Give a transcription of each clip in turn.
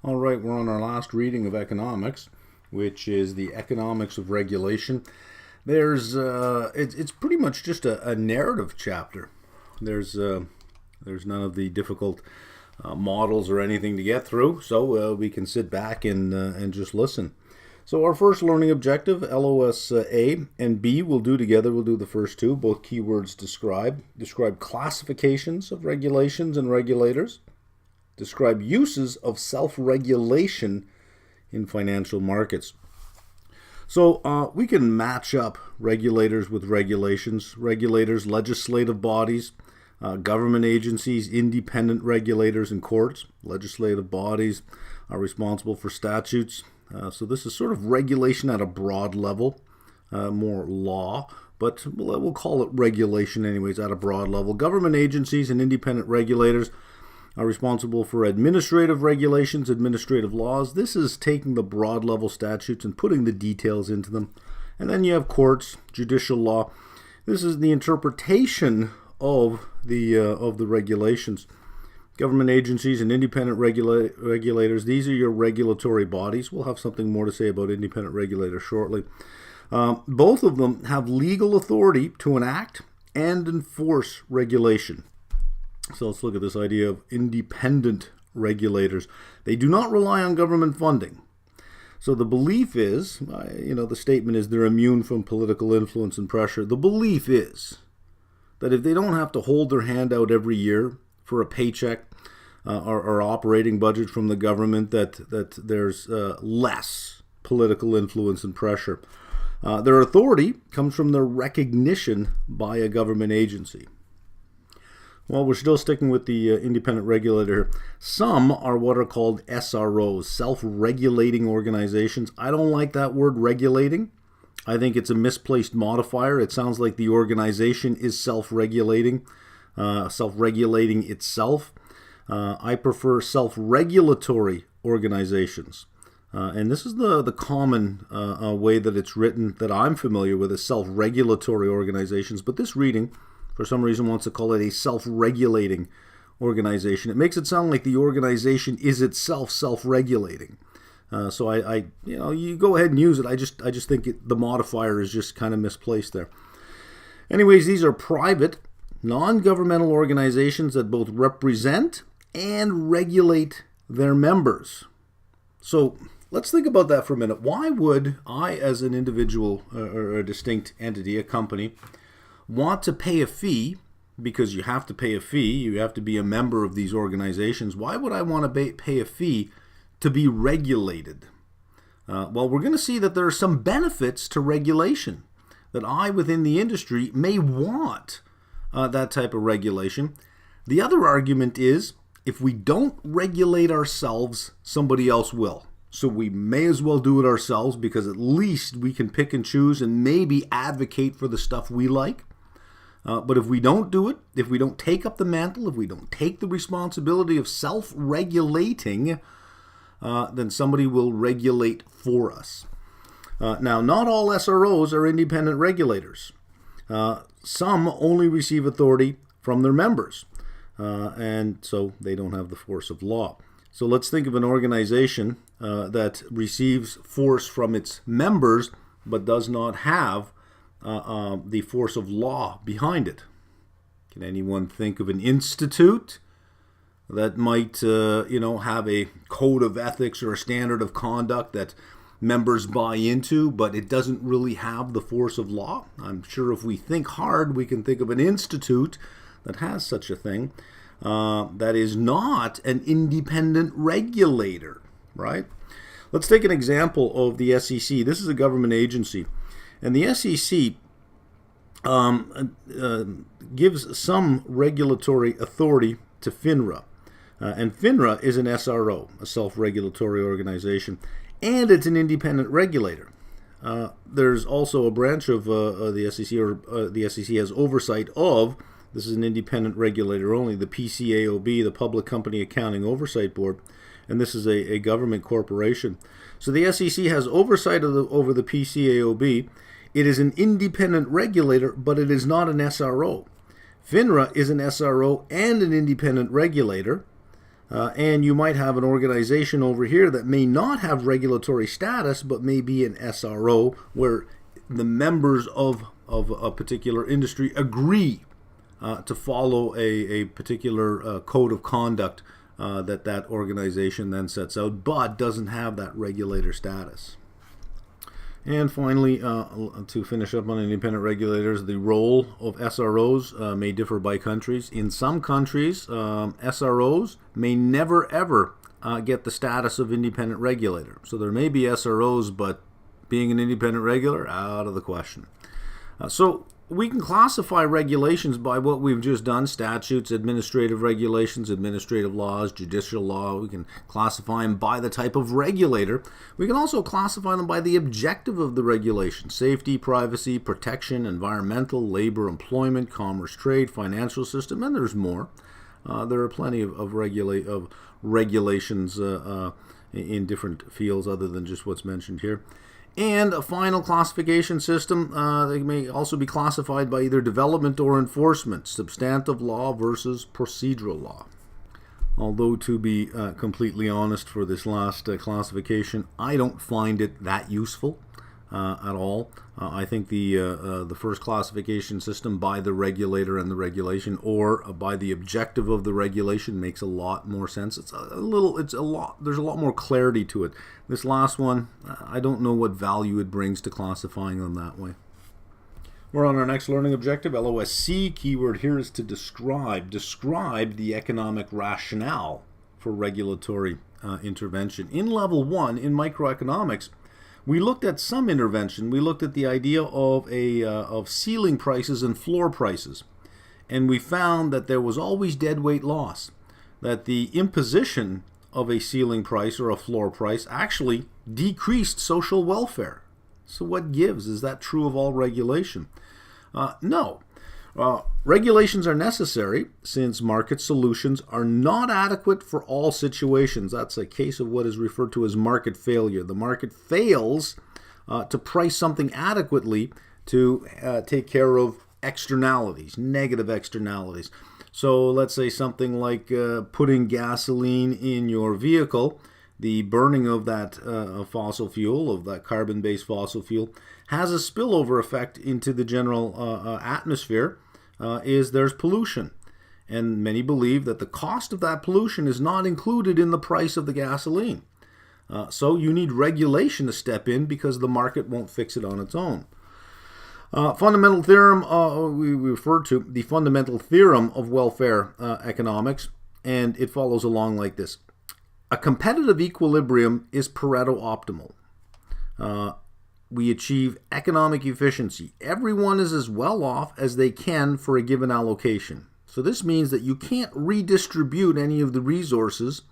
All right, we're on our last reading of economics, which is the economics of regulation. It's pretty much just a narrative chapter. There's none of the difficult models or anything to get through, so we can sit back and just listen. So our first learning objective, LOS A and B, we'll do together. We'll do the first two. Both keywords describe classifications of regulations and regulators. Describe uses of self-regulation in financial markets. So we can match up regulators with regulations. Regulators, legislative bodies, government agencies, independent regulators, and courts. Legislative bodies are responsible for statutes. So this is sort of regulation at a broad level, more law, but we'll call it regulation anyways at a broad level. Government agencies and independent regulators are responsible for administrative regulations, administrative laws. This is taking the broad level statutes and putting the details into them. And then you have courts, judicial law. This is the interpretation of the regulations. Government agencies and independent regulators, these are your regulatory bodies. We'll have something more to say about independent regulators shortly. Both of them have legal authority to enact and enforce regulation. So let's look at this idea of independent regulators. They do not rely on government funding. So the belief is, the statement is they're immune from political influence and pressure. The belief is that if they don't have to hold their hand out every year for a paycheck or operating budget from the government, that there's less political influence and pressure. Their authority comes from their recognition by a government agency. Well, we're still sticking with the independent regulator here. Some are what are called SROs, self-regulating organizations. I don't like that word regulating. I think it's a misplaced modifier. It sounds like the organization is self-regulating itself. I prefer self-regulatory organizations. And this is the common way that it's written that I'm familiar with, is self-regulatory organizations. But this reading, for some reason, wants to call it a self-regulating organization. It makes it sound like the organization is itself self-regulating. So you go ahead and use it. I just think the modifier is just kind of misplaced there. Anyways, these are private, non-governmental organizations that both represent and regulate their members. So let's think about that for a minute. Why would I, as an individual or a distinct entity, a company, want to pay a fee? Because you have to pay a fee. You have to be a member of these organizations. Why would I want to pay a fee to be regulated? Well, we're going to see that there are some benefits to regulation, that I, within the industry, may want that type of regulation. The other argument is, if we don't regulate ourselves, somebody else will. So we may as well do it ourselves, because at least we can pick and choose and maybe advocate for the stuff we like. But if we don't do it, if we don't take up the mantle, if we don't take the responsibility of self-regulating, then somebody will regulate for us. Now, not all SROs are independent regulators. Some only receive authority from their members, and so they don't have the force of law. So let's think of an organization that receives force from its members but does not have the force of law behind it. Can anyone think of an institute that might have a code of ethics or a standard of conduct that members buy into, but it doesn't really have the force of law? I'm sure if we think hard, we can think of an institute that has such a thing, that is not an independent regulator, right? Let's take an example of the SEC. This is a government agency, and the SEC gives some regulatory authority to FINRA. And FINRA is an SRO, a self-regulatory organization, and it's an independent regulator. There's also a branch of the SEC, or the SEC has oversight of, this is an independent regulator only, the PCAOB, the Public Company Accounting Oversight Board, and this is a government corporation. So the SEC has oversight over the PCAOB. It is an independent regulator, but it is not an SRO. FINRA is an SRO and an independent regulator. And you might have an organization over here that may not have regulatory status, but may be an SRO, where the members of a particular industry agree to follow a particular code of conduct that organization then sets out, but doesn't have that regulator status. And finally, to finish up on independent regulators, the role of SROs may differ by countries. In some countries, SROs may never ever get the status of independent regulator. So there may be SROs, but being an independent regulator, out of the question. So we can classify regulations by what we've just done: statutes, administrative regulations, administrative laws, judicial law. We can classify them by the type of regulator. We can also classify them by the objective of the regulation: safety, privacy, protection, environmental, labor, employment, commerce, trade, financial system, and there's more. There are plenty of regulations in different fields other than just what's mentioned here. And a final classification system, they may also be classified by either development or enforcement, substantive law versus procedural law. Although, to be completely honest, for this last classification, I don't find it that useful at all. I think the first classification system by the regulator and the regulation, or by the objective of the regulation, makes a lot more sense. There's a lot more clarity to it. This last one, I don't know what value it brings to classifying them that way. We're on our next learning objective, LOSC. Keyword here is to describe. Describe the economic rationale for regulatory intervention. In level 1, in microeconomics, we looked at some intervention. We looked at the idea of ceiling prices and floor prices. And we found that there was always deadweight loss, that the imposition of a ceiling price or a floor price actually decreased social welfare. So what gives? Is that true of all regulation? No. Regulations are necessary since market solutions are not adequate for all situations. That's a case of what is referred to as market failure. The market fails to price something adequately to take care of externalities, negative externalities. So let's say something like putting gasoline in your vehicle. The burning of that fossil fuel, of that carbon-based fossil fuel, has a spillover effect into the general atmosphere. There's pollution. And many believe that the cost of that pollution is not included in the price of the gasoline. So you need regulation to step in because the market won't fix it on its own. Fundamental theorem, we refer to the fundamental theorem of welfare economics, and it follows along like this. A competitive equilibrium is Pareto optimal. We achieve economic efficiency. Everyone is as well off as they can for a given allocation. So this means that you can't redistribute any of the resources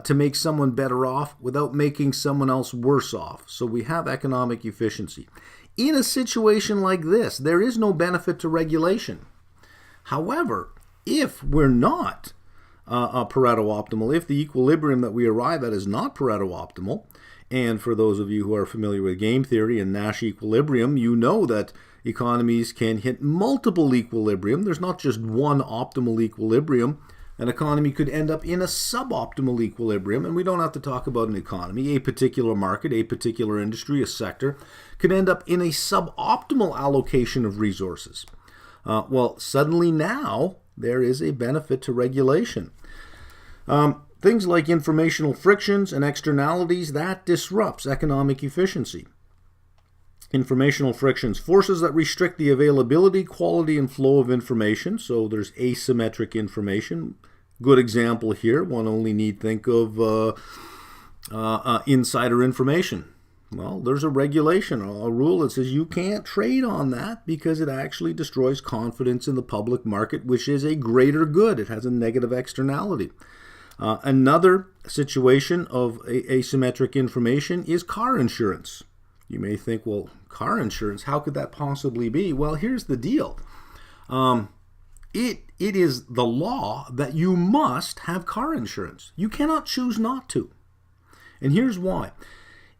to make someone better off without making someone else worse off. So we have economic efficiency. In a situation like this, there is no benefit to regulation. However, if we're not Pareto optimal, if the equilibrium that we arrive at is not Pareto optimal, and for those of you who are familiar with game theory and Nash equilibrium, you know that economies can hit multiple equilibrium. There's not just one optimal equilibrium. An economy could end up in a suboptimal equilibrium, and we don't have to talk about an economy. A particular market, a particular industry, a sector could end up in a suboptimal allocation of resources. Well, suddenly now there is a benefit to regulation. Things like informational frictions and externalities, that disrupts economic efficiency. Informational frictions, forces that restrict the availability, quality, and flow of information. So there's asymmetric information. Good example here, one only need think of insider information. Well, there's a regulation, a rule that says you can't trade on that because it actually destroys confidence in the public market, which is a greater good. It has a negative externality. Another situation of asymmetric information is car insurance. You may think, well, car insurance, how could that possibly be? Well, here's the deal. It is the law that you must have car insurance. You cannot choose not to. And here's why.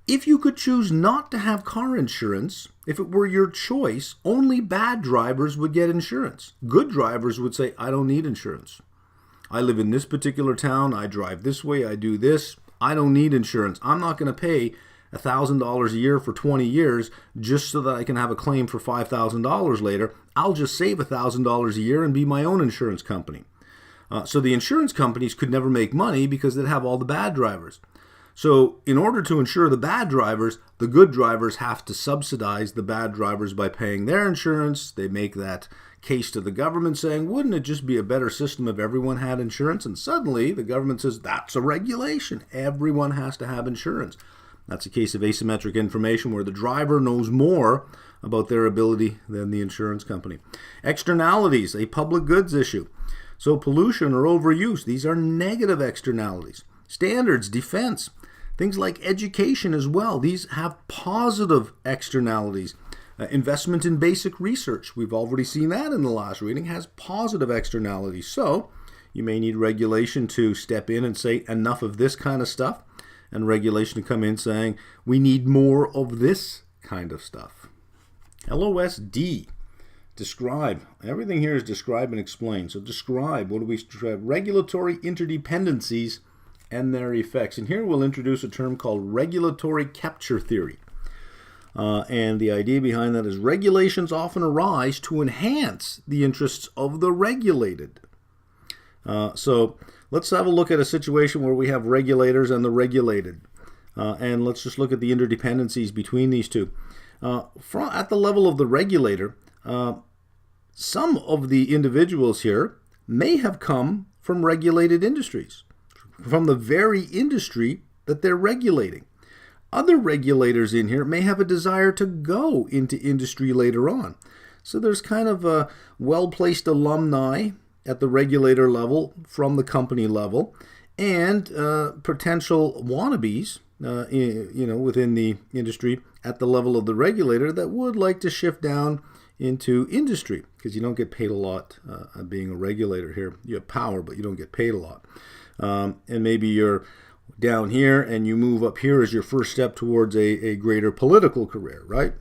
If you could choose not to have car insurance, if it were your choice, only bad drivers would get insurance. Good drivers would say, I don't need insurance. I live in this particular town, I drive this way, I do this, I don't need insurance. I'm not going to pay $1,000 a year for 20 years just so that I can have a claim for $5,000 later. I'll just save $1,000 a year and be my own insurance company. So the insurance companies could never make money because they'd have all the bad drivers. So in order to insure the bad drivers, the good drivers have to subsidize the bad drivers by paying their insurance. They make that case to the government saying, wouldn't it just be a better system if everyone had insurance? And suddenly the government says, that's a regulation. Everyone has to have insurance. That's a case of asymmetric information where the driver knows more about their ability than the insurance company. Externalities, a public goods issue. So pollution or overuse, these are negative externalities. Standards, defense, things like education as well. These have positive externalities. Investment in basic research, we've already seen that in the last reading, has positive externalities. So you may need regulation to step in and say enough of this kind of stuff, and regulation to come in saying we need more of this kind of stuff. LOSD, describe. Everything here is describe and explain. So describe, what do we describe? Regulatory interdependencies and their effects. And here we'll introduce a term called regulatory capture theory. And the idea behind that is regulations often arise to enhance the interests of the regulated. So let's have a look at a situation where we have regulators and the regulated. And let's just look at the interdependencies between these two. At the level of the regulator, some of the individuals here may have come from regulated industries, from the very industry that they're regulating. Other regulators in here may have a desire to go into industry later on. So there's kind of a well-placed alumni at the regulator level from the company level, and potential wannabes, within the industry at the level of the regulator that would like to shift down into industry, because you don't get paid a lot being a regulator here. You have power, but you don't get paid a lot. And maybe you're down here and you move up here as your first step towards a greater political career, right?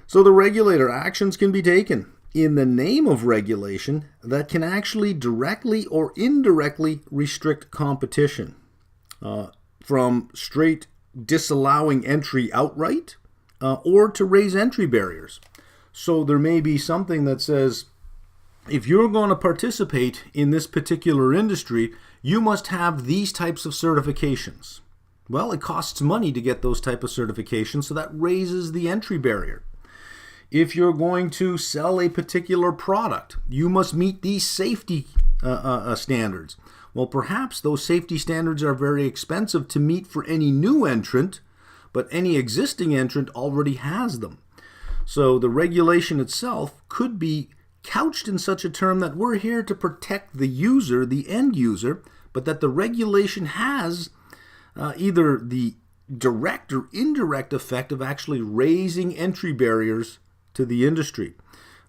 So the regulator actions can be taken in the name of regulation that can actually directly or indirectly restrict competition, from straight disallowing entry outright or to raise entry barriers. So there may be something that says, if you're going to participate in this particular industry, you must have these types of certifications. Well, it costs money to get those type of certifications, so that raises the entry barrier. If you're going to sell a particular product, you must meet these safety standards. Well, perhaps those safety standards are very expensive to meet for any new entrant, but any existing entrant already has them. So the regulation itself could be couched in such a term that we're here to protect the user, the end user, but that the regulation has either the direct or indirect effect of actually raising entry barriers to the industry.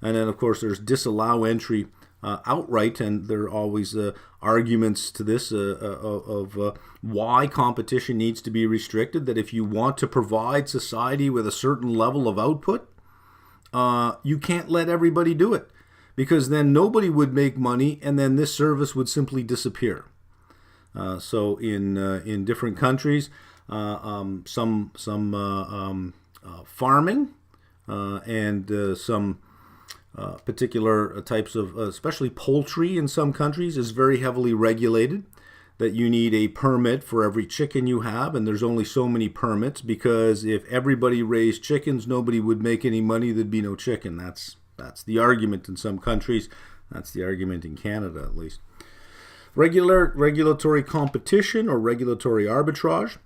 And then, of course, there's disallow entry outright, and there are always arguments to this of why competition needs to be restricted, that if you want to provide society with a certain level of output, you can't let everybody do it, because then nobody would make money, and then this service would simply disappear. So in different countries, some farming and some particular types of, especially poultry in some countries, is very heavily regulated, that you need a permit for every chicken you have, and there's only so many permits, because if everybody raised chickens, nobody would make any money, there'd be no chicken. That's the argument in some countries. That's the argument in Canada, at least. Regulatory competition or regulatory arbitrage.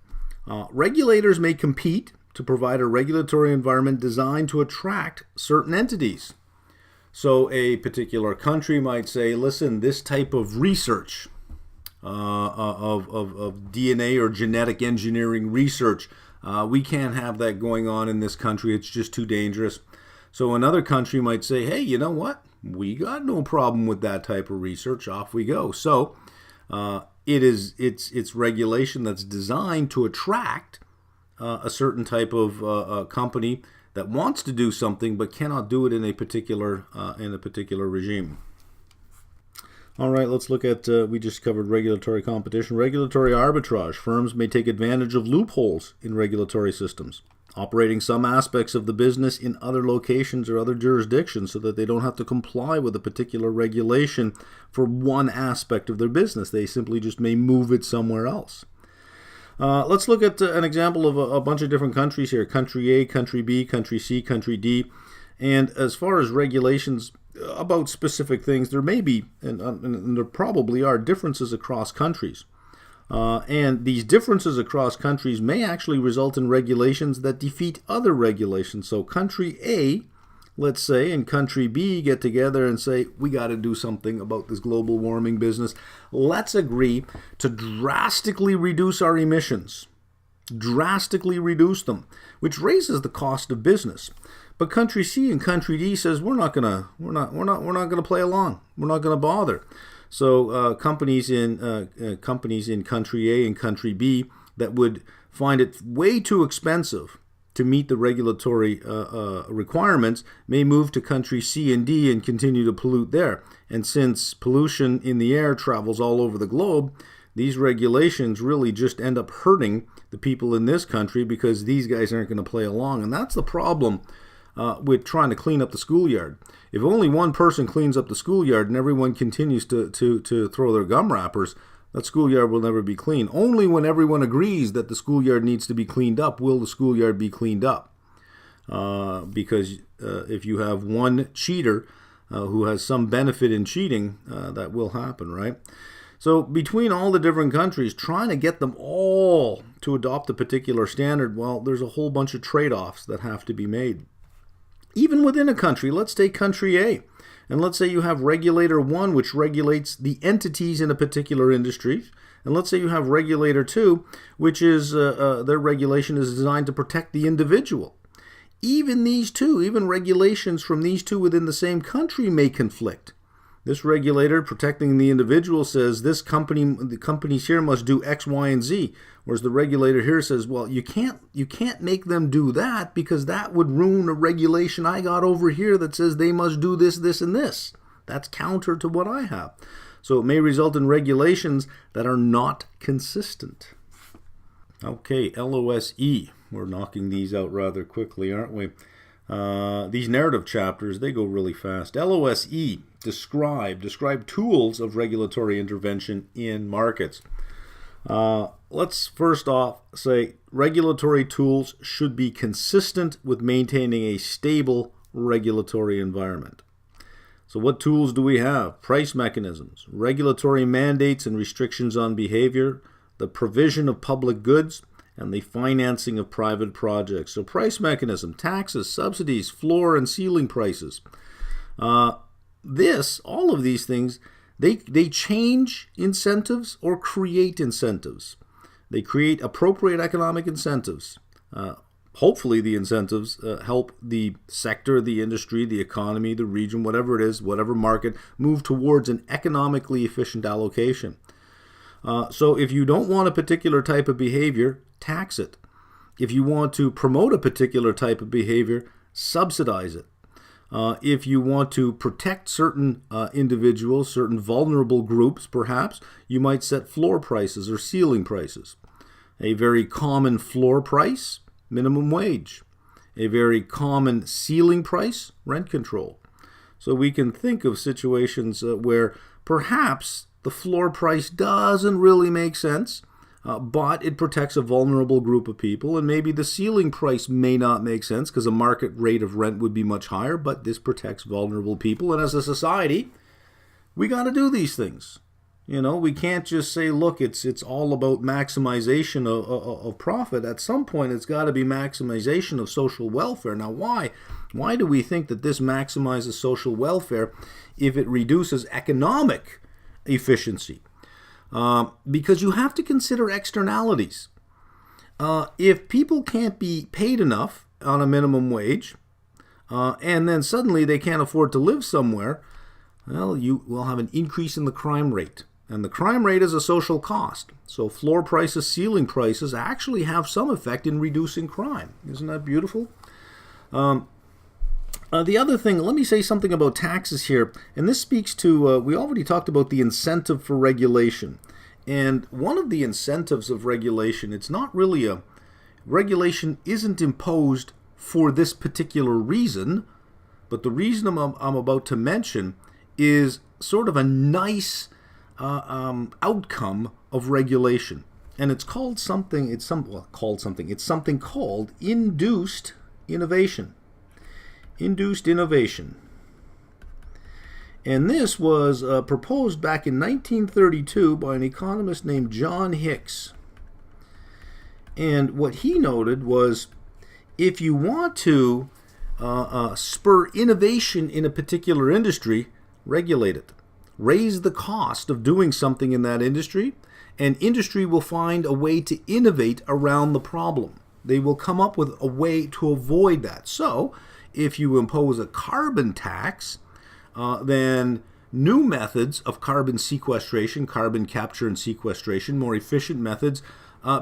Regulators may compete to provide a regulatory environment designed to attract certain entities. So a particular country might say, listen, this type of research, of DNA or genetic engineering research, we can't have that going on in this country. It's just too dangerous. So another country might say, hey, you know what? We got no problem with that type of research. Off we go. So it's regulation that's designed to attract a certain type of company that wants to do something but cannot do it in a particular regime. All right, let's look at, we just covered regulatory competition. Regulatory arbitrage. Firms may take advantage of loopholes in regulatory systems, operating some aspects of the business in other locations or other jurisdictions so that they don't have to comply with a particular regulation for one aspect of their business. They simply just may move it somewhere else. Let's look at an example of a bunch of different countries here. Country A, Country B, Country C, Country D. And as far as regulations about specific things, there may be, and there probably are, differences across countries. And these differences across countries may actually result in regulations that defeat other regulations. So country A, let's say, and country B get together and say, we got to do something about this global warming business. Let's agree to drastically reduce our emissions. Drastically reduce them, which raises the cost of business. But country C and country D says we're not gonna play along. We're not gonna bother. So companies in country A and country B that would find it way too expensive to meet the regulatory requirements may move to country C and D and continue to pollute there. And since pollution in the air travels all over the globe, these regulations really just end up hurting the people in this country because these guys aren't going to play along. And that's the problem with trying to clean up the schoolyard. If only one person cleans up the schoolyard and everyone continues to throw their gum wrappers, that schoolyard will never be clean. Only when everyone agrees that the schoolyard needs to be cleaned up will the schoolyard be cleaned up. Because if you have one cheater who has some benefit in cheating, that will happen, right? So between all the different countries, trying to get them all to adopt a particular standard, well, there's a whole bunch of trade-offs that have to be made. Even within a country, let's take country A. And let's say you have regulator 1, which regulates the entities in a particular industry. And let's say you have regulator 2, which is their regulation is designed to protect the individual. Even these two, even regulations from these two within the same country may conflict. This regulator protecting the individual says the companies here must do X, Y, and Z, whereas the regulator here says, well, you can't make them do that because that would ruin a regulation I got over here that says they must do this, this, and this. That's counter to what I have. So it may result in regulations that are not consistent. Okay, LOSE. We're knocking these out rather quickly, aren't we? These narrative chapters, they go really fast. LOSE, describe tools of regulatory intervention in markets. Let's first off say regulatory tools should be consistent with maintaining a stable regulatory environment. So what tools do we have? Price mechanisms, regulatory mandates and restrictions on behavior, the provision of public goods, and the financing of private projects. So price mechanism, taxes, subsidies, floor and ceiling prices. All of these things, they change incentives or create incentives. They create appropriate economic incentives. Hopefully the incentives help the sector, the industry, the economy, the region, whatever it is, whatever market, move towards an economically efficient allocation. So if you don't want a particular type of behavior, tax it. If you want to promote a particular type of behavior, subsidize it. If you want to protect certain individuals, certain vulnerable groups, perhaps, you might set floor prices or ceiling prices. A very common floor price, minimum wage. A very common ceiling price, rent control. So we can think of situations where perhaps the floor price doesn't really make sense, but it protects a vulnerable group of people, and maybe the ceiling price may not make sense because a market rate of rent would be much higher, but this protects vulnerable people. And as a society, we got to do these things. You know, we can't just say, look, it's all about maximization of profit. At some point, it's got to be maximization of social welfare. Now, why? Why do we think that this maximizes social welfare if it reduces economic efficiency? Because you have to consider externalities. If people can't be paid enough on a minimum wage, and then suddenly they can't afford to live somewhere, well, you will have an increase in the crime rate. And the crime rate is a social cost. So floor prices, ceiling prices actually have some effect in reducing crime. Isn't that beautiful? The other thing, let me say something about taxes here, and this speaks to, we already talked about the incentive for regulation. And one of the incentives of regulation, it's not really regulation isn't imposed for this particular reason, but the reason I'm about to mention is sort of a nice outcome of regulation. And it's called something, it's something called induced innovation. Induced innovation. And this was proposed back in 1932 by an economist named John Hicks. And what he noted was, if you want to spur innovation in a particular industry, regulate it. Raise the cost of doing something in that industry, and industry will find a way to innovate around the problem. They will come up with a way to avoid that. So, if you impose a carbon tax, then new methods of carbon sequestration, carbon capture and sequestration, more efficient methods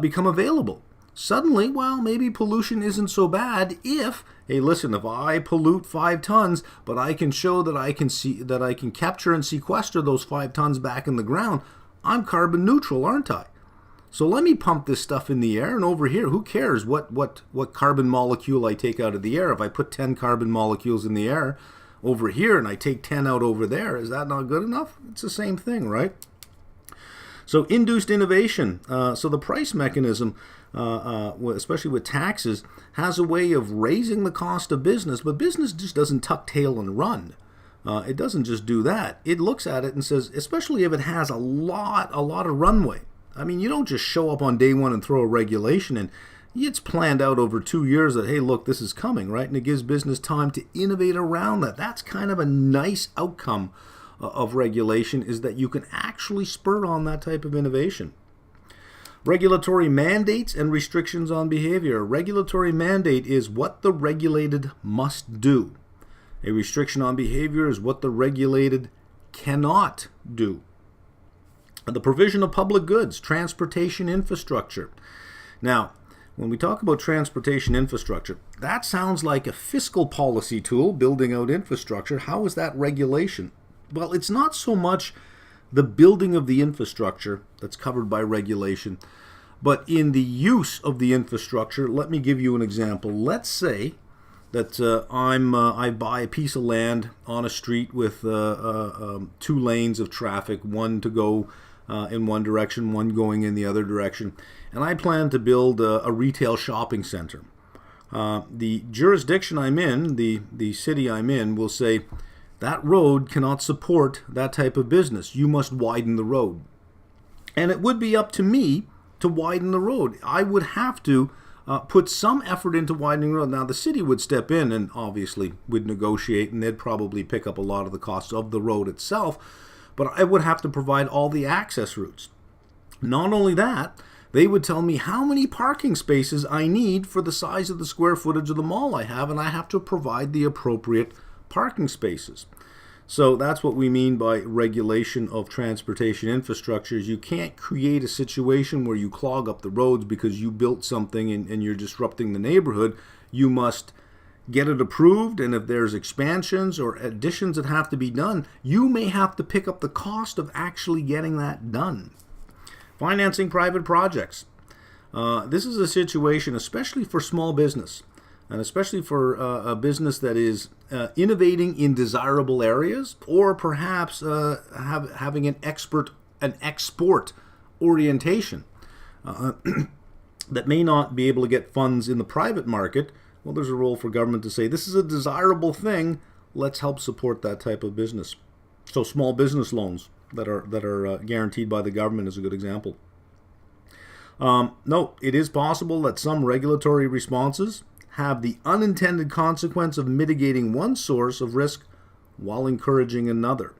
become available. Suddenly, well, maybe pollution isn't so bad if, hey, listen, if I pollute 5 tons, but I can show that I can capture and sequester those 5 tons back in the ground, I'm carbon neutral, aren't I? So let me pump this stuff in the air, and over here, who cares what carbon molecule I take out of the air? If I put 10 carbon molecules in the air over here and I take 10 out over there, is that not good enough? It's the same thing, right? So induced innovation. So the price mechanism, especially with taxes, has a way of raising the cost of business, but business just doesn't tuck tail and run. It doesn't just do that. It looks at it and says, especially if it has a lot of runway. I mean, you don't just show up on day one and throw a regulation in. It's planned out over 2 years that, hey, look, this is coming, right? And it gives business time to innovate around that. That's kind of a nice outcome of regulation, is that you can actually spur on that type of innovation. Regulatory mandates and restrictions on behavior. A regulatory mandate is what the regulated must do. A restriction on behavior is what the regulated cannot do. The provision of public goods, transportation infrastructure. Now, when we talk about transportation infrastructure, that sounds like a fiscal policy tool, building out infrastructure. How is that regulation? Well, it's not so much the building of the infrastructure that's covered by regulation, but in the use of the infrastructure. Let me give you an example. Let's say that I buy a piece of land on a street with 2 lanes of traffic, one to go in one direction, one going in the other direction, and I plan to build a retail shopping center. The jurisdiction I'm in, the city I'm in, will say that road cannot support that type of business. You must widen the road. And it would be up to me to widen the road. I would have to put some effort into widening the road. Now, the city would step in and obviously would negotiate, and they'd probably pick up a lot of the costs of the road itself, but I would have to provide all the access routes. Not only that, they would tell me how many parking spaces I need for the size of the square footage of the mall I have, and I have to provide the appropriate parking spaces. So that's what we mean by regulation of transportation infrastructure. Is you can't create a situation where you clog up the roads because you built something and you're disrupting the neighborhood. You must get it approved, and if there's expansions or additions that have to be done, you may have to pick up the cost of actually getting that done. Financing private projects. This is a situation, especially for small business, and especially for a business that is innovating in desirable areas, or perhaps having an export orientation that may not be able to get funds in the private market. Well, there's a role for government to say, this is a desirable thing, let's help support that type of business. So small business loans that are guaranteed by the government is a good example. No, it is possible that some regulatory responses have the unintended consequence of mitigating one source of risk while encouraging another.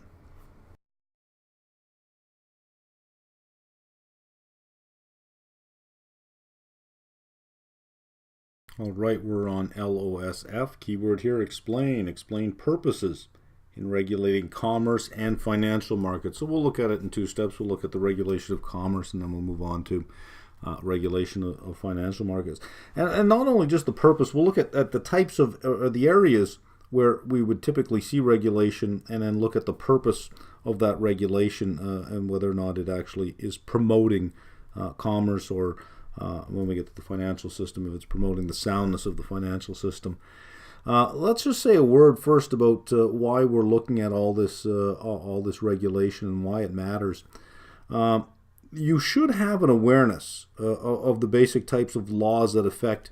All right, we're on LOSF. Keyword here, explain. Explain purposes in regulating commerce and financial markets. So we'll look at it in 2 steps. We'll look at the regulation of commerce, and then we'll move on to regulation of financial markets. And not only just the purpose, we'll look at the types of, or the areas where we would typically see regulation and then look at the purpose of that regulation and whether or not it actually is promoting commerce, or when we get to the financial system, if it's promoting the soundness of the financial system. Let's just say a word first about why we're looking at all this regulation and why it matters. You should have an awareness of the basic types of laws that affect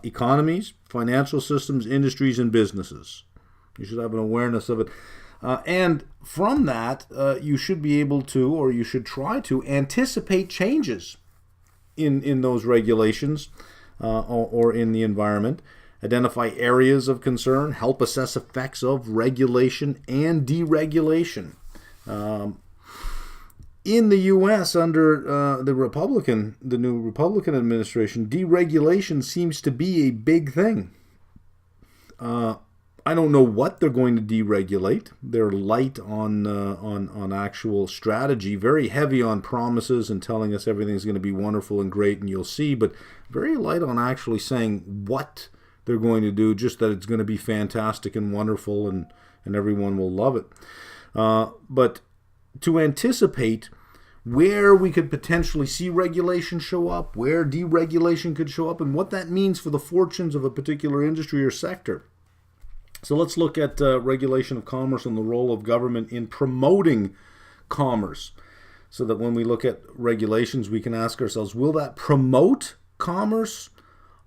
economies, financial systems, industries, and businesses. You should have an awareness of it. And from that, you should be able to, or you should try to, anticipate changes in those regulations or in the environment, identify areas of concern, help assess effects of regulation and deregulation. In the U.S., under the new Republican administration, deregulation seems to be a big thing. I don't know what they're going to deregulate. They're light on actual strategy, very heavy on promises and telling us everything's going to be wonderful and great and you'll see, but very light on actually saying what they're going to do, just that it's going to be fantastic and wonderful and everyone will love it. But to anticipate where we could potentially see regulation show up, where deregulation could show up, and what that means for the fortunes of a particular industry or sector. So let's look at regulation of commerce and the role of government in promoting commerce, so that when we look at regulations, we can ask ourselves, will that promote commerce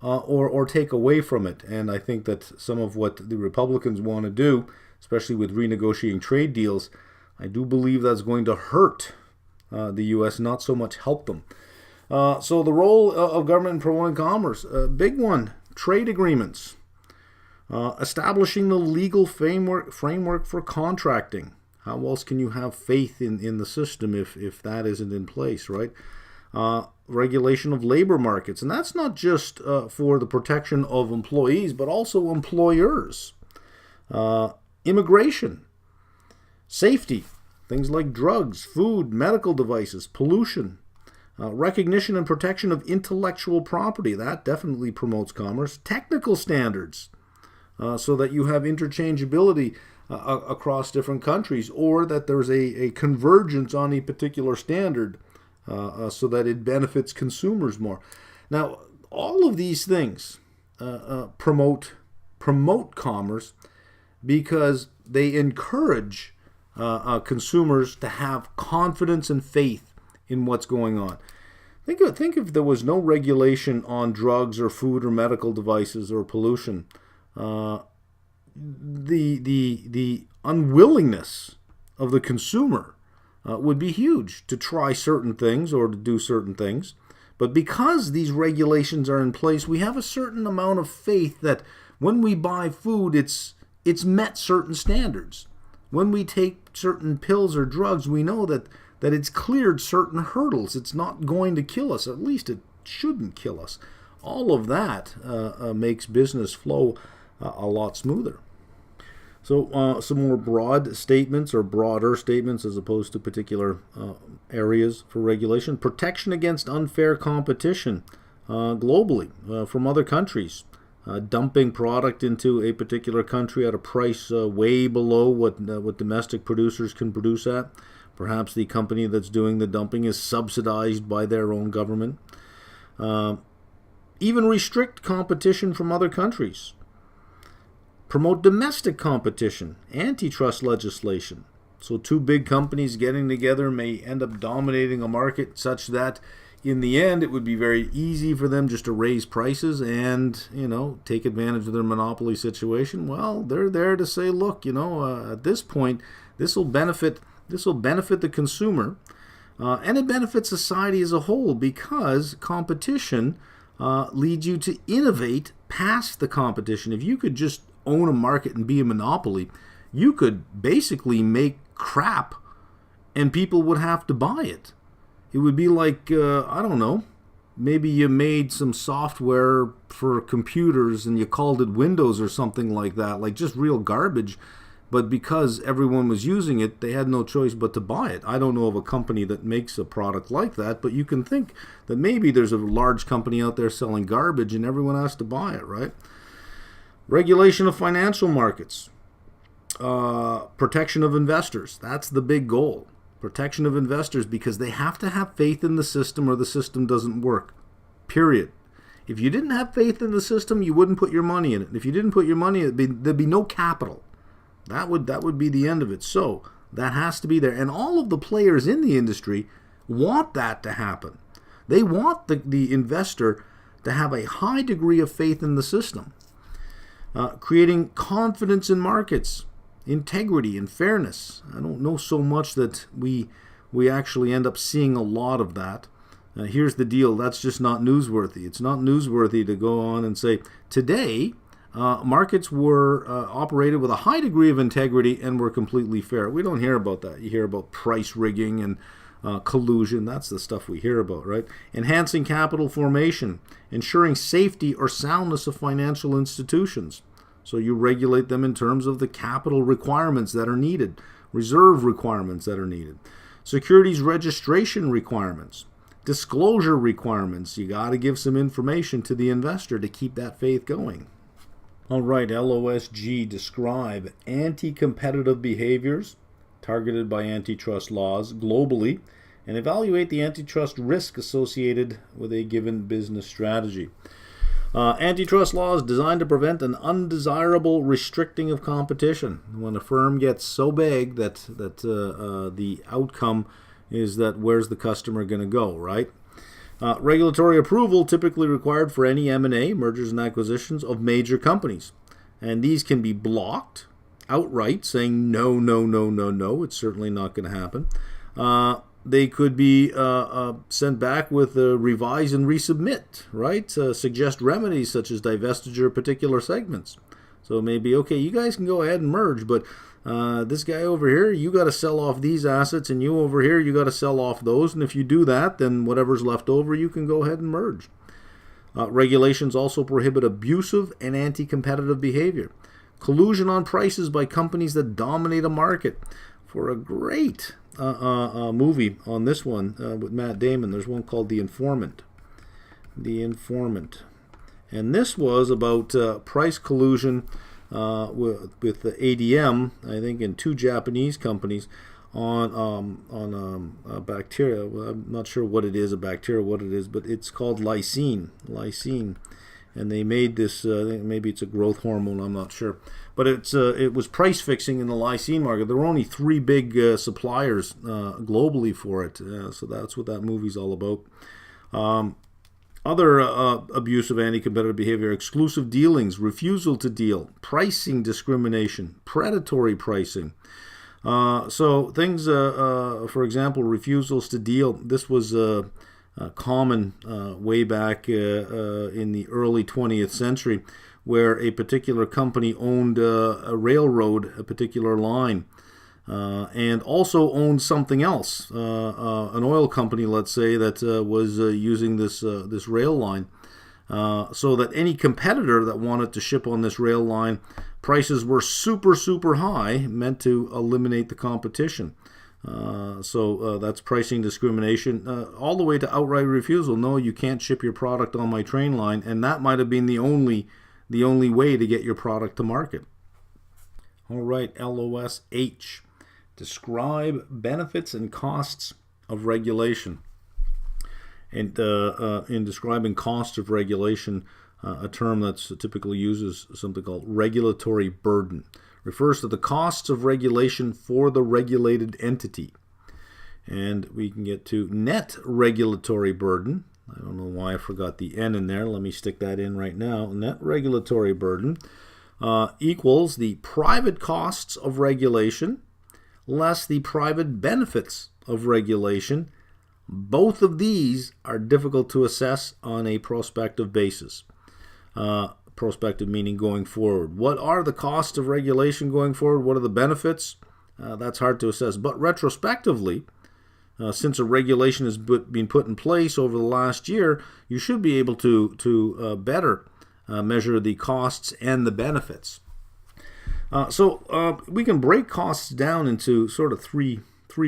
or take away from it? And I think that some of what the Republicans want to do, especially with renegotiating trade deals, I do believe that's going to hurt the U.S., not so much help them. So the role of government in promoting commerce, big one, trade agreements. Establishing the legal framework for contracting. How else can you have faith in the system if that isn't in place, right? Regulation of labor markets. And that's not just for the protection of employees, but also employers. Immigration. Safety. Things like drugs, food, medical devices, pollution. Recognition and protection of intellectual property. That definitely promotes commerce. Technical standards. So that you have interchangeability across different countries, or that there's a convergence on a particular standard so that it benefits consumers more. Now, all of these things promote commerce because they encourage consumers to have confidence and faith in what's going on. Think if there was no regulation on drugs or food or medical devices or pollution. The unwillingness of the consumer would be huge to try certain things or to do certain things. But because these regulations are in place, we have a certain amount of faith that when we buy food, it's met certain standards. When we take certain pills or drugs, we know that it's cleared certain hurdles. It's not going to kill us. At least it shouldn't kill us. All of that makes business flow a lot smoother. So some more broad statements, or broader statements as opposed to particular areas for regulation. Protection against unfair competition globally from other countries. Dumping product into a particular country at a price way below what domestic producers can produce at. Perhaps the company that's doing the dumping is subsidized by their own government. Even restrict competition from other countries. Promote domestic competition, antitrust legislation. So two big companies getting together may end up dominating a market such that in the end it would be very easy for them just to raise prices and, take advantage of their monopoly situation. Well, they're there to say, look, at this point, this will benefit the consumer, and it benefits society as a whole, because competition leads you to innovate past the competition. If you could just own a market and be a monopoly, you could basically make crap and people would have to buy it. It would be like, I don't know, maybe you made some software for computers and you called it Windows or something like that, like just real garbage, but because everyone was using it, they had no choice but to buy it. I don't know of a company that makes a product like that, but you can think that maybe there's a large company out there selling garbage and everyone has to buy it, right? Regulation of financial markets. Protection of investors. That's the big goal. Protection of investors, because they have to have faith in the system or the system doesn't work. Period. If you didn't have faith in the system, you wouldn't put your money in it. If you didn't put your money in it, there'd be no capital. That would be the end of it. So that has to be there. And all of the players in the industry want that to happen. They want the investor to have a high degree of faith in the system. Creating confidence in markets, integrity and fairness. I don't know so much that we actually end up seeing a lot of that. Here's the deal. That's just not newsworthy. It's not newsworthy to go on and say, today, markets were operated with a high degree of integrity and were completely fair. We don't hear about that. You hear about price rigging and collusion. That's the stuff we hear about, right? Enhancing capital formation, ensuring safety or soundness of financial institutions. So you regulate them in terms of the capital requirements that are needed, reserve requirements that are needed, securities registration requirements, disclosure requirements. You got to give some information to the investor to keep that faith going. All right, LOSG, describe anti-competitive behaviors targeted by antitrust laws globally and evaluate the antitrust risk associated with a given business strategy. Antitrust laws designed to prevent an undesirable restricting of competition. When a firm gets so big that the outcome is that where's the customer going to go, right? Regulatory approval typically required for any M&A, mergers and acquisitions, of major companies. And these can be blocked outright, saying no, no, no, no, no, it's certainly not going to happen. They could be sent back with a revise and resubmit, right? Suggest remedies such as divestiture of particular segments. So maybe, okay, you guys can go ahead and merge, but this guy over here, you got to sell off these assets, and you over here, you got to sell off those. And if you do that, then whatever's left over, you can go ahead and merge. Regulations also prohibit abusive and anti-competitive behavior. Collusion on prices by companies that dominate a market. For a great movie on this one with Matt Damon, there's one called The Informant. The Informant. And this was about price collusion with the ADM, I think, in two Japanese companies on bacteria. Well, I'm not sure what it is, what it is, but it's called lysine. And they made this, maybe it's a growth hormone, I'm not sure. But it was price fixing in the lysine market. There were only three big suppliers globally for it. So that's what that movie's all about. Other abuse of anti-competitive behavior: exclusive dealings, refusal to deal, pricing discrimination, predatory pricing. So things, for example, refusals to deal. This was common way back in the early 20th century, where a particular company owned a railroad, a particular line, and also owned something else, an oil company, let's say, that was using this rail line, so that any competitor that wanted to ship on this rail line, prices were super, super high, meant to eliminate the competition. So that's pricing discrimination, all the way to outright refusal. No, you can't ship your product on my train line, and that might have been the only way to get your product to market. All right, LOSH. Describe benefits and costs of regulation. And in describing costs of regulation, a term that's typically used is something called regulatory burden. Refers to the costs of regulation for the regulated entity. And we can get to net regulatory burden. I don't know why I forgot the N in there. Let me stick that in right now. Net regulatory burden equals the private costs of regulation less the private benefits of regulation. Both of these are difficult to assess on a prospective basis. Prospective meaning going forward. What are the costs of regulation going forward? What are the benefits? That's hard to assess. But retrospectively, since a regulation has been put in place over the last year, you should be able to better measure the costs and the benefits. So we can break costs down into sort of three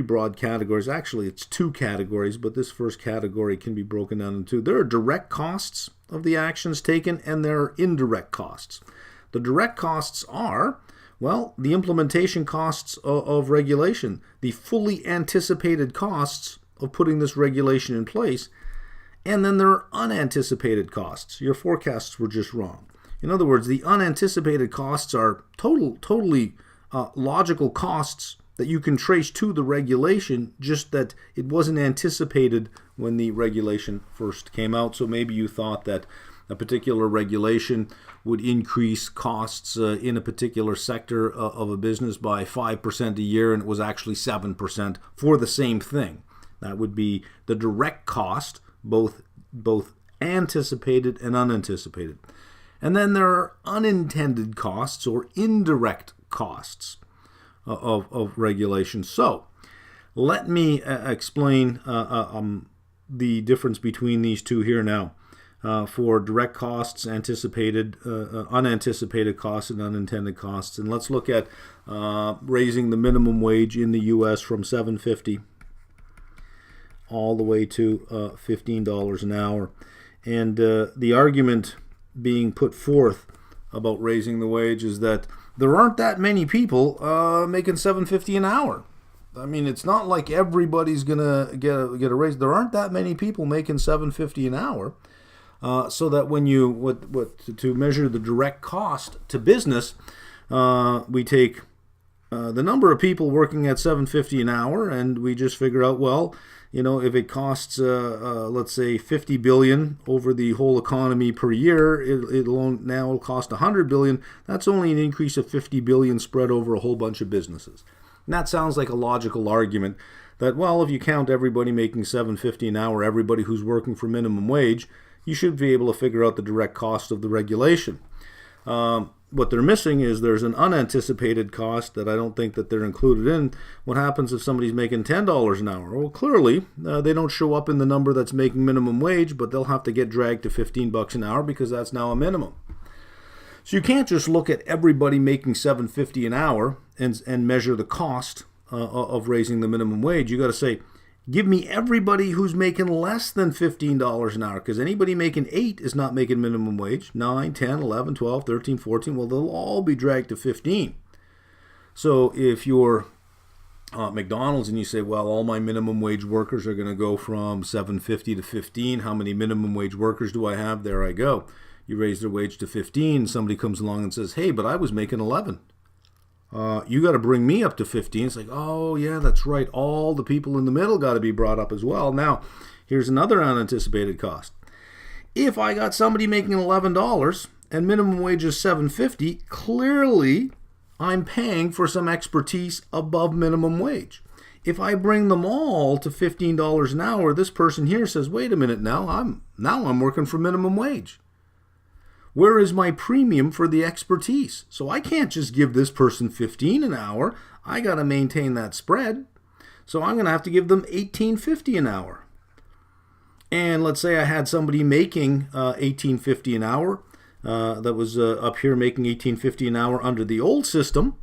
broad categories. Actually, it's two categories, but this first category can be broken down into two. There are direct costs of the actions taken, and there are indirect costs. The direct costs are, well, the implementation costs of regulation, the fully anticipated costs of putting this regulation in place, and then there are unanticipated costs. Your forecasts were just wrong. In other words, the unanticipated costs are totally logical costs that you can trace to the regulation, just that it wasn't anticipated when the regulation first came out. So maybe you thought that a particular regulation would increase costs in a particular sector of a business by 5% a year, and it was actually 7% for the same thing. That would be the direct cost, both anticipated and unanticipated. And then there are unintended costs or indirect costs of regulation. So let me explain the difference between these two here now. For direct costs, anticipated, unanticipated costs, and unintended costs. And let's look at raising the minimum wage in the U.S. from $7.50 all the way to $15 an hour. And the argument being put forth about raising the wage is that there aren't that many people making $7.50 an hour. I mean, it's not like everybody's gonna get a raise. There aren't that many people making $7.50 an hour. So that when you to measure the direct cost to business, we take the number of people working at $7.50 an hour, and we just figure out, well, if it costs let's say $50 billion over the whole economy per year, it'll now cost $100 billion. That's only an increase of $50 billion spread over a whole bunch of businesses. And that sounds like a logical argument that, well, if you count everybody making $7.50 an hour, everybody who's working for minimum wage, you should be able to figure out the direct cost of the regulation. What they're missing is there's an unanticipated cost that I don't think that they're included in. What happens if somebody's making $10 an hour? Well, clearly, they don't show up in the number that's making minimum wage, but they'll have to get dragged to $15 an hour because that's now a minimum. So you can't just look at everybody making $7.50 an hour and measure the cost of raising the minimum wage. You got to say, give me everybody who's making less than $15 an hour, because anybody making $8 is not making minimum wage. 9, 10, 11, 12, 13, 14, well, they'll all be dragged to 15. So if you're McDonald's and you say, well, all my minimum wage workers are going to go from $7.50 to 15, how many minimum wage workers do I have? There I go. You raise their wage to 15, somebody comes along and says, hey, but I was making 11. You got to bring me up to 15. It's like, oh, yeah, that's right. All the people in the middle got to be brought up as well. Now, here's another unanticipated cost. If I got somebody making $11 and minimum wage is $7.50, clearly I'm paying for some expertise above minimum wage. If I bring them all to $15 an hour, this person here says, wait a minute now, I'm working for minimum wage. Where is my premium for the expertise? So I can't just give this person $15 an hour. I got to maintain that spread. So I'm going to have to give them $18.50 an hour. And let's say I had somebody making $18.50 an hour that was up here making $18.50 an hour under the old system.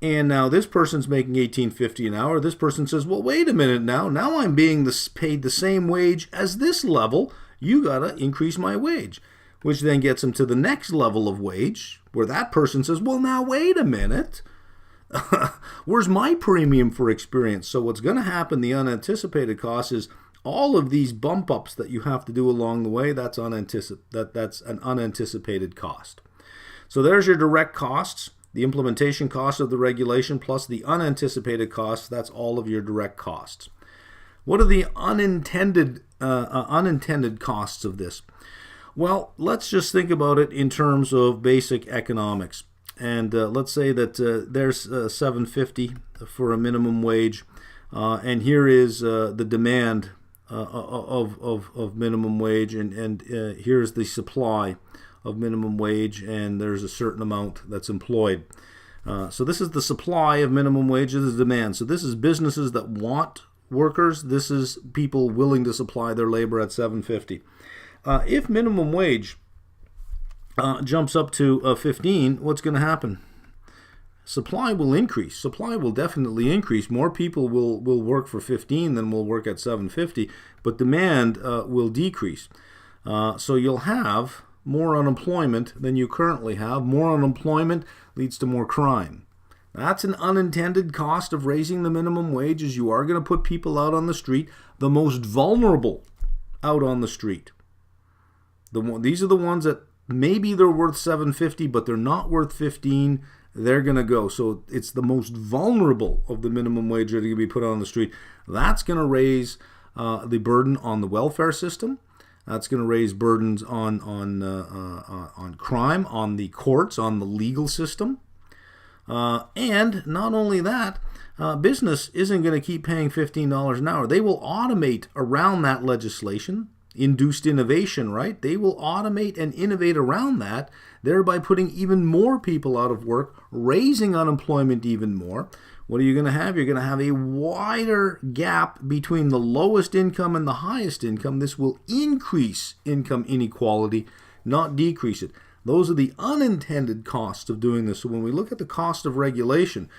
And now this person's making $18.50 an hour. This person says, well, wait a minute now. Now I'm being paid the same wage as this level. You got to increase my wage. Which then gets them to the next level of wage, where that person says, well, now wait a minute. Where's my premium for experience? So what's going to happen, the unanticipated cost, is all of these bump ups that you have to do along the way, that's an unanticipated cost. So there's your direct costs, the implementation cost of the regulation, plus the unanticipated costs. That's all of your direct costs. What are the unintended costs of this? Well, let's just think about it in terms of basic economics. And let's say that there's $7.50 for a minimum wage, and here is the demand of minimum wage, and here's the supply of minimum wage, and there's a certain amount that's employed. So this is the supply of minimum wage, this is demand. So this is businesses that want workers. This is people willing to supply their labor at $7.50. If minimum wage jumps up to 15, what's going to happen? Supply will increase. Supply will definitely increase. More people will work for 15 than will work at $7.50, but demand will decrease. So you'll have more unemployment than you currently have. More unemployment leads to more crime. That's an unintended cost of raising the minimum wage, is you are going to put people out on the street, the most vulnerable out on the street. These are the ones that maybe they're worth $7.50, but they're not worth $15. They're going to go. So it's the most vulnerable of the minimum wage that are going to be put on the street. That's going to raise the burden on the welfare system. That's going to raise burdens on crime, on the courts, on the legal system. And not only that, business isn't going to keep paying $15 an hour. They will automate around that legislation, induced innovation, right? They will automate and innovate around that, thereby putting even more people out of work, raising unemployment even more. What are you going to have? You're going to have a wider gap between the lowest income and the highest income. This will increase income inequality, not decrease it. Those are the unintended costs of doing this. So when we look at the cost of regulation,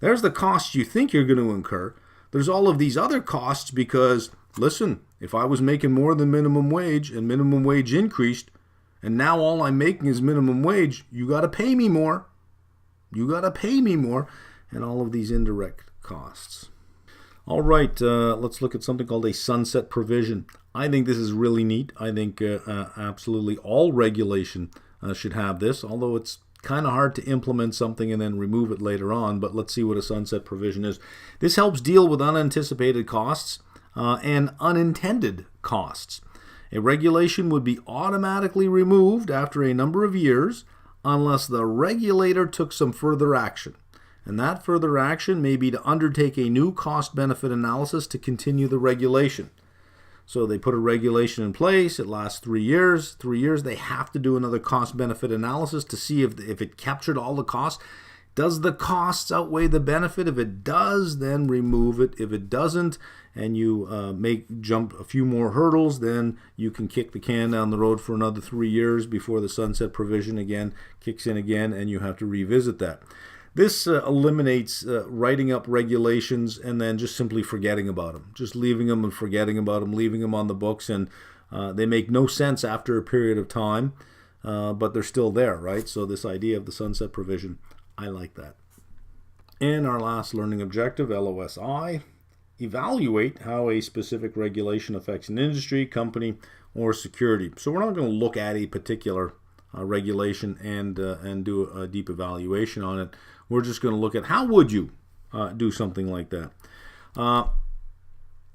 there's the costs you think you're going to incur. There's all of these other costs because, listen, if I was making more than minimum wage and minimum wage increased, and now all I'm making is minimum wage, you got to pay me more. You got to pay me more. And all of these indirect costs. All right, let's look at something called a sunset provision. I think this is really neat. I think absolutely all regulation should have this, although it's kind of hard to implement something and then remove it later on. But let's see what a sunset provision is. This helps deal with unanticipated costs and unintended costs. A regulation would be automatically removed after a number of years unless the regulator took some further action. And that further action may be to undertake a new cost-benefit analysis to continue the regulation. So they put a regulation in place, it lasts 3 years. 3 years, they have to do another cost-benefit analysis to see if it captured all the costs. Does the costs outweigh the benefit? If it does, then remove it. If it doesn't, and you jump a few more hurdles, then you can kick the can down the road for another 3 years before the sunset provision again kicks in again, and you have to revisit that. This eliminates writing up regulations and then just simply forgetting about them, just leaving them and forgetting about them, leaving them on the books, and they make no sense after a period of time, but they're still there, right? So this idea of the sunset provision, I like that. And our last learning objective, LOSI, evaluate how a specific regulation affects an industry, company, or security. So we're not going to look at a particular regulation and do a deep evaluation on it. We're just going to look at how would you do something like that.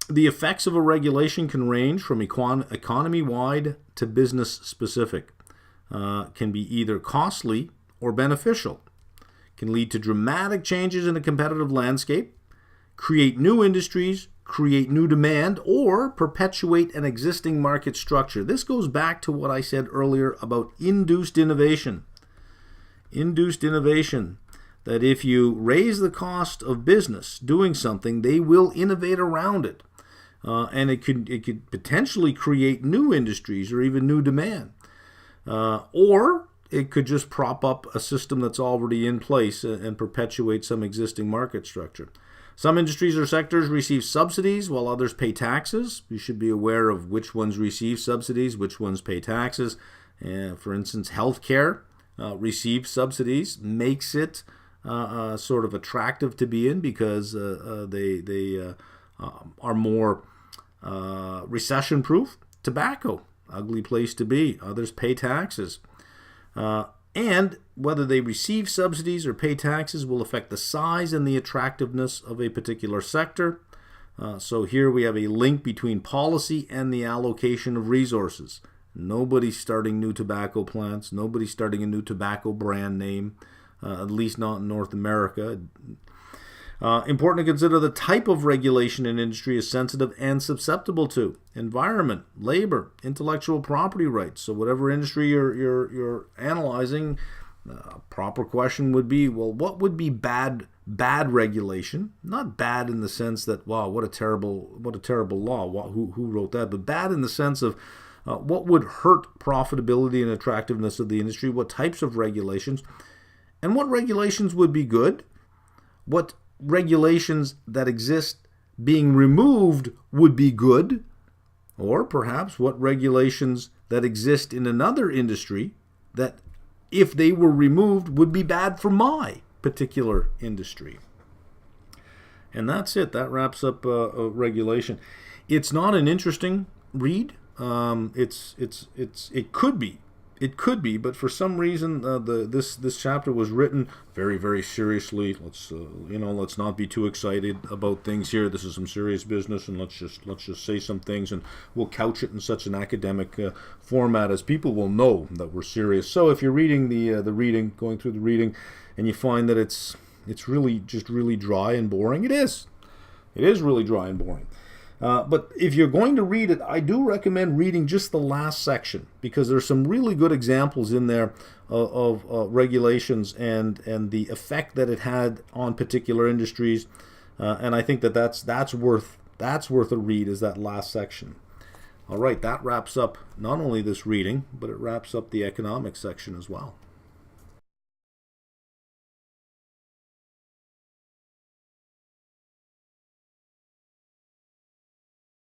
The effects of a regulation can range from economy-wide to business-specific. Can be either costly or beneficial. Can lead to dramatic changes in the competitive landscape, create new industries, create new demand, or perpetuate an existing market structure. This goes back to what I said earlier about induced innovation. Induced innovation. That if you raise the cost of business doing something, they will innovate around it. And it could potentially create new industries or even new demand. Or it could just prop up a system that's already in place and perpetuate some existing market structure. Some industries or sectors receive subsidies while others pay taxes. You should be aware of which ones receive subsidies, which ones pay taxes. For instance, healthcare receives subsidies, makes it sort of attractive to be in because they are more recession-proof. Tobacco, ugly place to be. Others pay taxes. And whether they receive subsidies or pay taxes will affect the size and the attractiveness of a particular sector. So here we have a link between policy and the allocation of resources. Nobody's starting new tobacco plants. Nobody's starting a new tobacco brand name, at least not in North America. Important to consider the type of regulation an industry is sensitive and susceptible to. Environment, labor, intellectual property rights. So whatever industry you're analyzing, a proper question would be, well, what would be bad regulation? Not bad in the sense that, wow, what a terrible law. Who wrote that? But bad in the sense of what would hurt profitability and attractiveness of the industry? What types of regulations? And what regulations would be good? What regulations that exist being removed would be good? Or perhaps what regulations that exist in another industry that, if they were removed, would be bad for my particular industry. And that's it. That wraps up regulation. It's not an interesting read. It could be. It could be, but for some reason, this chapter was written very, very seriously. Let's not be too excited about things here. This is some serious business, and let's just say some things, and we'll couch it in such an academic format as people will know that we're serious. So if you're reading the reading, going through the reading, and you find that it's really just really dry and boring, it is really dry and boring. But if you're going to read it, I do recommend reading just the last section, because there's some really good examples in there of regulations and the effect that it had on particular industries. And I think that's worth a read, is that last section. All right, that wraps up not only this reading, but it wraps up the economics section as well.